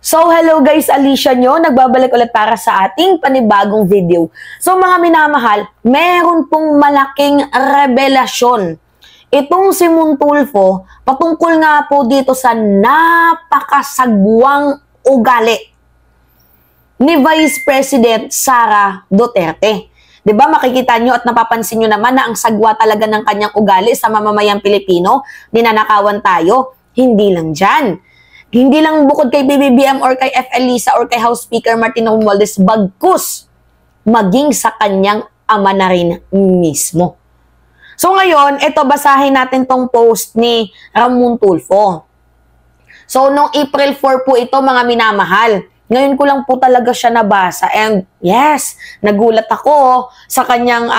So, hello guys, Alicia nyo. Nagbabalik ulit para sa ating panibagong video. So, mga minamahal, meron pong malaking revelasyon. Itong si Montulfo, patungkol nga po dito sa napakasagwang ugali ni Vice President Sara Duterte. 'Di ba makikita nyo at napapansin nyo naman na ang sagwa talaga ng kanyang ugali sa mamamayang Pilipino, ninanakawan tayo. Hindi lang dyan. Hindi lang bukod kay BBBM or kay FL Lisa or kay House Speaker Martin Romualdez, bagkus maging sa kanyang ama na rin mismo. So ngayon, ito basahin natin tong post ni Ramon Tulfo. So noong April 4 po ito mga minamahal. Ngayon ko lang po talaga siya nabasa and yes, nagulat ako sa kanyang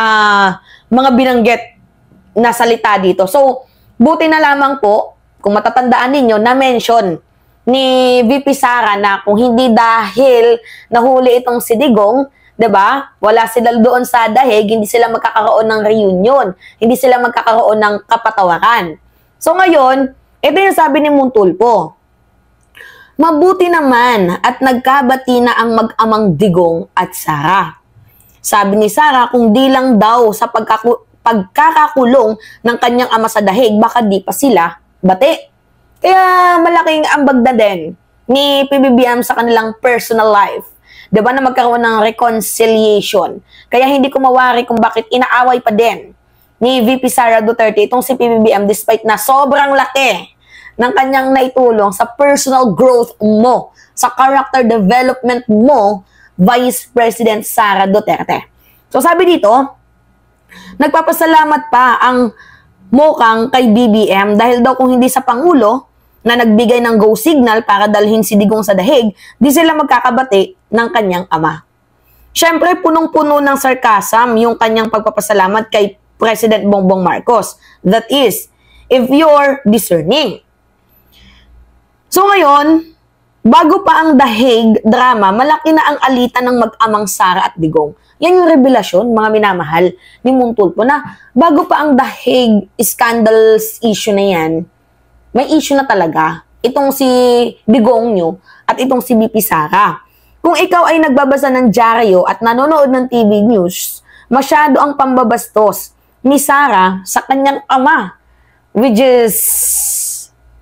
mga binanggit na salita dito. So buti na lamang po, kung matatandaan ninyo, na-mention ni VP Sara na kung hindi dahil nahuli itong si Digong, 'di ba? Wala sila doon sa dahig, hindi sila magkakaroon ng reunion, hindi sila magkakaroon ng kapatawaran. So ngayon, ito yung sabi ni Montulfo. Mabuti naman at nagkabati na ang mag-amang Digong at Sara. Sabi ni Sara, kung di lang daw sa pagkakakulong ng kanyang ama sa dahig, baka di pa sila bati. Kaya malaking ambag na din ni PBBM sa kanilang personal life. Diba na magkaroon ng reconciliation. Kaya hindi ko mawari kung bakit inaaway pa din ni VP Sara Duterte itong si PBBM despite na sobrang laki ng kanyang naitulong sa personal growth mo, sa character development mo, Vice President Sara Duterte. So sabi dito, nagpapasalamat pa ang Mokang kay BBM dahil daw kung hindi sa Pangulo na nagbigay ng go signal para dalhin si Digong sa dahig, di sila magkakabati ng kanyang ama. Siyempre, punong-puno ng sarcasm yung kanyang pagpapasalamat kay President Bongbong Marcos. That is, if you're discerning. So ngayon, bago pa ang dahig drama, malaki na ang alitan ng mag-amang Sara at Digong. Yan yung revelasyon, mga minamahal, ni Montulfo na bago pa ang dahig scandals issue na yan, may issue na talaga. Itong si Digong nyo at itong si BP Sara. Kung ikaw ay nagbabasa ng dyaryo at nanonood ng TV news, masyado ang pambabastos ni Sara sa kanyang ama. Which is,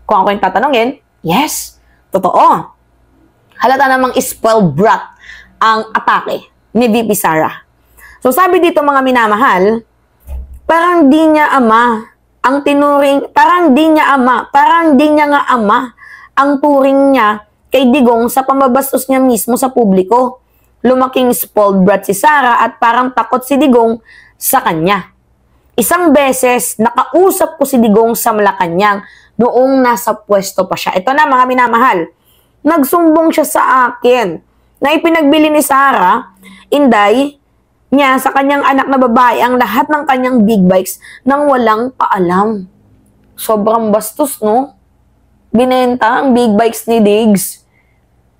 kung ako yung tatanungin, yes, totoo. Halata namang spoiled brat ang atake ni VP Sara. So sabi dito mga minamahal, parang di niya ama ang tinuring, parang di niya nga ama ang turing niya kay Digong sa pambabastos niya mismo sa publiko. Lumaking spoiled brat si Sara at parang takot si Digong sa kanya. Isang beses, nakausap ko si Digong sa Malacanang noong nasa pwesto pa siya. Ito na mga minamahal, nagsumbong siya sa akin na ipinagbili ni Sara, Inday, niya sa kanyang anak na babae ang lahat ng kanyang big bikes nang walang paalam. Sobrang bastos, no? Binenta ang big bikes ni Diggs.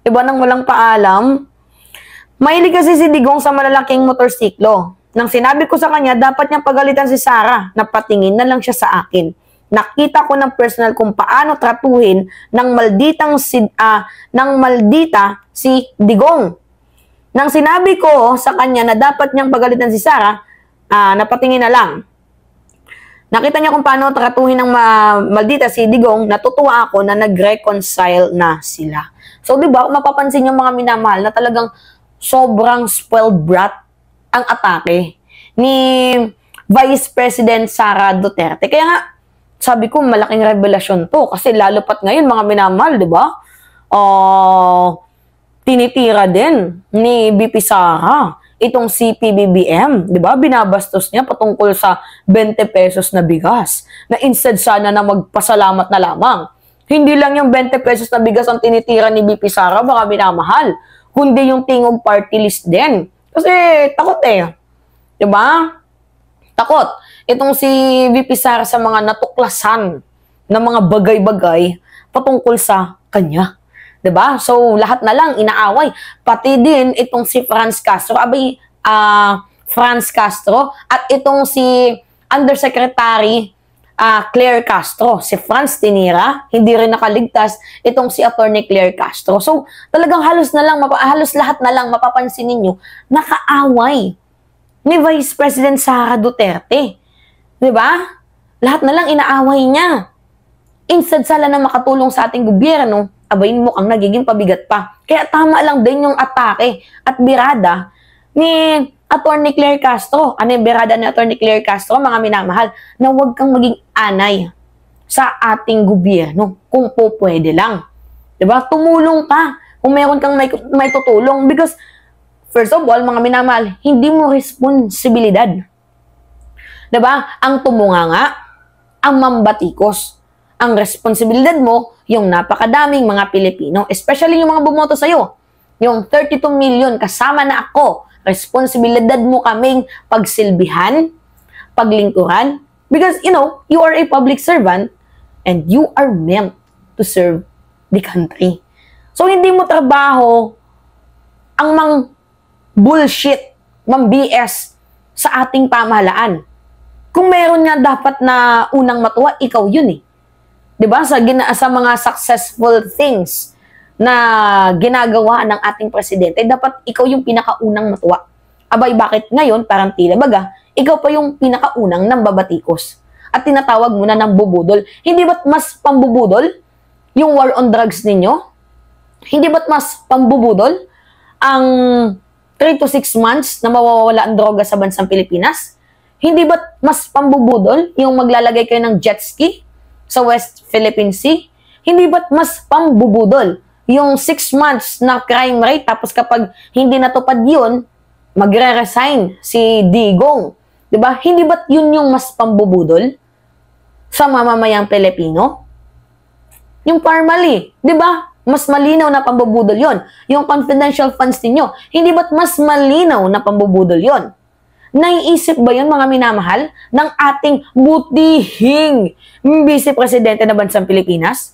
Iba nang walang paalam. Mahilig kasi si Digong sa malalaking motorsiklo. Nang sinabi ko sa kanya, dapat niyang pagalitan si Sara, napatingin na lang siya sa akin. Nakita ko ng personal kung paano tratuhin ng maldita si Digong. Nang sinabi ko sa kanya na dapat niyang pagalitan si Sara, napatingin na lang. Nakita niya kung paano tratuhin ng maldita si Digong, natutuwa ako na nag-reconcile na sila. So, di ba, mapapansin niyo mga minamahal na talagang sobrang spoiled brat ang atake ni Vice President Sara Duterte. Kaya nga, sabi ko, malaking revelasyon to. Kasi lalo pat ngayon, mga minamahal, di ba? Tinitira din ni BP Sara itong si PBBM, 'di ba? Binabastos niya patungkol sa 20 pesos na bigas. Na instead sana na magpasalamat na lamang. Hindi lang yung 20 pesos na bigas ang tinitira ni BP Sara, baka minamahal, kundi yung tingog party list din. Kasi takot 'di ba? Takot itong si VP Sara sa mga natuklasan na mga bagay-bagay patungkol sa kanya. 'Di ba? So, lahat na lang inaaway. Pati din itong si Franz Castro, Franz Castro, at itong si Undersecretary Claire Castro. Si Franz Tinira, hindi rin nakaligtas itong si Attorney Claire Castro. So, talagang halos lahat na lang mapapansin ninyo, nakaaway ni Vice President Sara Duterte. Diba? Lahat na lang inaaway niya. Instead sala na makatulong sa ating gobyerno, abay mo kang nagiging pabigat pa. Kaya tama lang din yung atake at birada ni Attorney Claire Castro. Ano yung birada ni Attorney Claire Castro, mga minamahal? Na huwag kang maging anay sa ating gobyerno kung po pwede lang. Diba? Tumulong ka kung meron kang may tutulong. Because, first of all, mga minamahal, hindi mo responsibilidad. Diba? Ang tumunganga, ang mambatikos. Ang responsibilidad mo, yung napakadaming mga Pilipino, especially yung mga bumoto sa'yo. Yung 32 million, kasama na ako, responsibilidad mo kaming pagsilbihan, paglingkuran, because, you are a public servant and you are meant to serve the country. So, hindi mo trabaho ang bullshit, BS sa ating pamahalaan. Kung meron nga dapat na unang matuwa, ikaw yun eh. Diba? Sa mga successful things na ginagawa ng ating presidente, dapat ikaw yung pinakaunang matuwa. Abay, bakit ngayon, parang tila baga, ikaw pa yung pinakaunang nambabatikos. At tinatawag mo na ng bubudol. Hindi ba't mas pambubudol yung war on drugs ninyo? Hindi ba't mas pambubudol ang 3 to 6 months na mawawala ang droga sa bansang Pilipinas? Hindi ba't mas pambubudol yung maglalagay kayo ng jet ski sa West Philippine Sea? Hindi ba't mas pambubudol yung 6 months na crime rate, tapos kapag hindi natupad yun, magre-resign si Digong. Diba? Hindi ba't yun yung mas pambubudol sa mamamayang Pilipino? Yung formally, diba? Mas malinaw na pambubudol yon. Yung confidential funds ninyo, hindi ba't mas malinaw na pambubudol yon? Naiisip ba yun, mga minamahal, ng ating butihing Vice Presidente na bansang Pilipinas?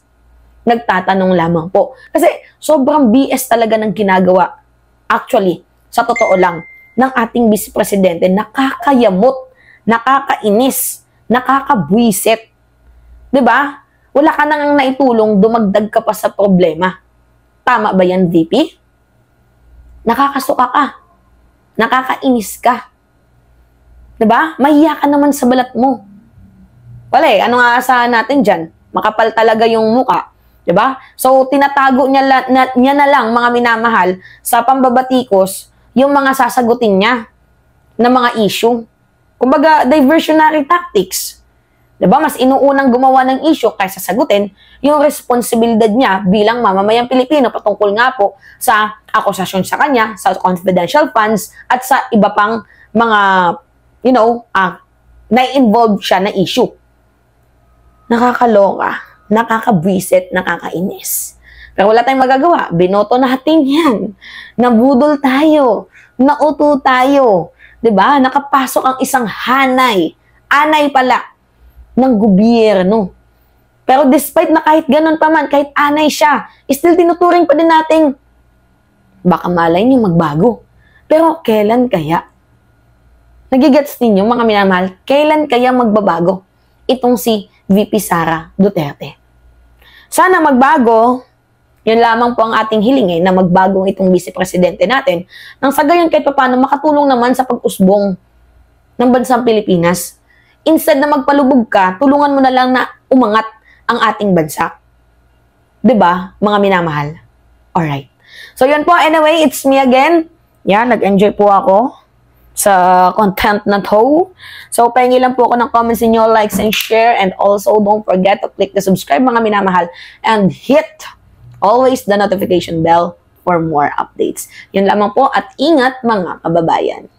Nagtatanong lamang po. Kasi sobrang BS talaga ng ginagawa. Actually, sa totoo lang, ng ating Vice Presidente, nakakayamot, nakakainis, nakakabwisit. Diba? Wala ka nang naitulong, dumagdag ka pa sa problema. Tama ba yan, VP? Nakakasuka ka. Nakakainis ka. Diba? Mahiya ka naman sa balat mo. Wala eh, ano nga asahan natin dyan? Makapal talaga yung muka. Diba? So, tinatago niya na lang, mga minamahal, sa pambabatikos, yung mga sasagutin niya na mga issue. Kumbaga, diversionary tactics. Diba? Mas inuunang gumawa ng issue kaysa sagutin yung responsibilidad niya bilang mamamayang Pilipino patungkol nga po sa akusasyon sa kanya, sa confidential funds, at sa iba pang mga, na-involve siya na issue. Nakakaloka, nakakabwisit, nakakainis. Pero wala tayong magagawa. Binoto natin yan. Nabudol tayo. Nauto tayo. Diba? Nakapasok ang isang hanay. Anay pala ng gobyerno. Pero despite na kahit ganun pa man, kahit anay siya, still tinuturing pa din natin, baka malay niyo magbago. Pero kailan kaya? Nagigets ninyo, mga minamahal, kailan kaya magbabago itong si VP Sara Duterte? Sana magbago, yun lamang po ang ating hilingin, na magbagong itong Vice Presidente natin, nang sa gayon kahit paano makatulong naman sa pag-usbong ng bansang Pilipinas. Instead na magpalubog ka, tulungan mo na lang na umangat ang ating bansa. 'Di ba, mga minamahal? Alright. So yun po, anyway, it's me again. Yan, nag-enjoy po ako sa content na to. So, pahingi lang po ako ng comments ninyo, likes and share, and also don't forget to click the subscribe, mga minamahal, and hit always the notification bell for more updates. Yun lamang po, at ingat mga kababayan.